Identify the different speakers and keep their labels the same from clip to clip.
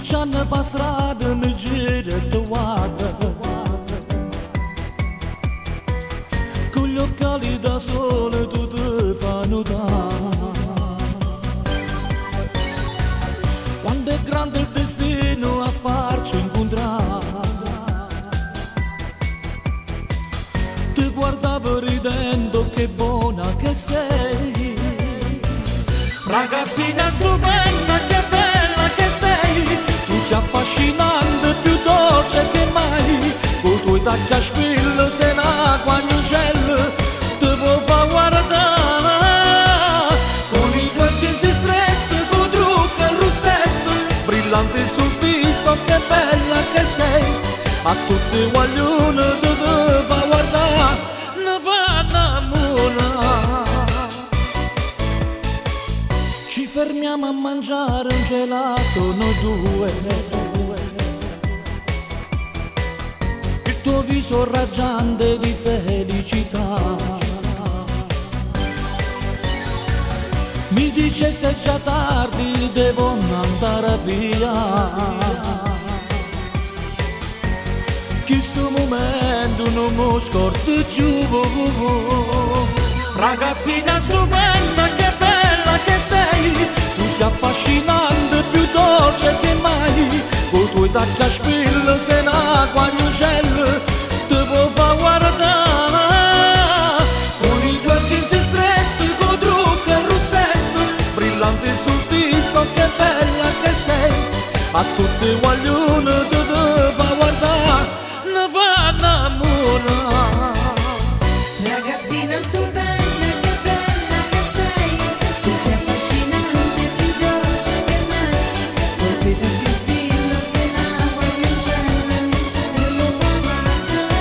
Speaker 1: C'hanno per strada mi gira e ti guarda con gli occhiali da sole tu ti fai notare quando è grande il destino a farci incontrare ti guardavo ridendo che buona che sei ragazzina stupenda che bella che sei sei affascinante, più dolce che mai con i tuoi tacchi a spillo, sei un'acqua in un gel ti può far guardare con i tuoi jeans stretti, con trucco e rossetto brillanti sul viso, che bella che sei a tutti i guaglioni ti fa guardare ne fa innamorare ci fermiamo a mangiare un gelato noi due il tuo viso raggiante di felicità mi dice stai già tardi devo andare via questo momento non mi scordo più ragazzina stupenda che bella che sei tu sei affascinante più dolce che mai con i tuoi tacchi a spillo sei un'acqua in un gel ti può far guardare con i tuoi jeans stretti con trucco e rossetto brillanti sul viso che bella che sei a tutti i guaglioni ti fa guardare ne fa innamorare
Speaker 2: ragazzina stupenda che bella che sei tu sei affascinante più dolce che mai con i tuoi tacchi a spillo sei un'acqua in un gel ti lo fa guardare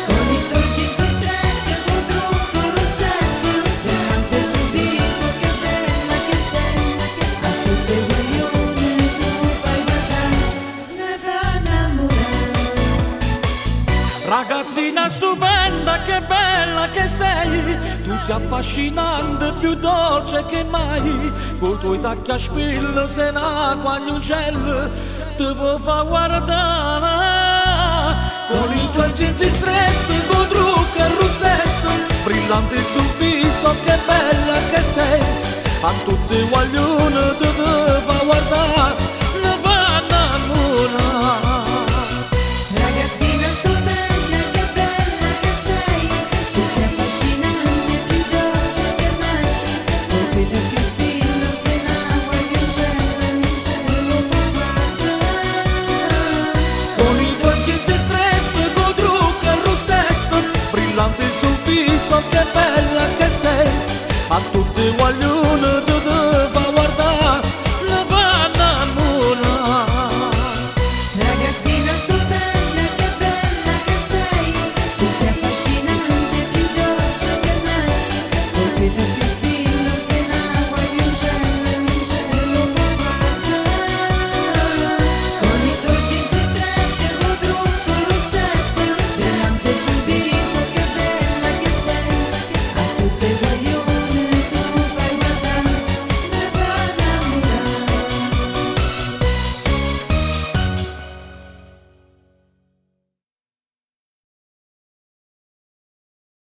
Speaker 2: con i tuoi jeans stretti con trucco rossetto brillanti sul viso che bella che sei a tutti i guaglioni tu fai guardare ne fa innamorare
Speaker 1: ragazzina stupenda che bella che sei tu sei affascinante più dolce che mai con i tuoi tacchi a spillo sei un'acqua in un gel ti può far guardare con i tuoi jeans stretti con trucco e rossetto brillanti sul viso che bella che sei a tutti i guaglioni ti fa guardare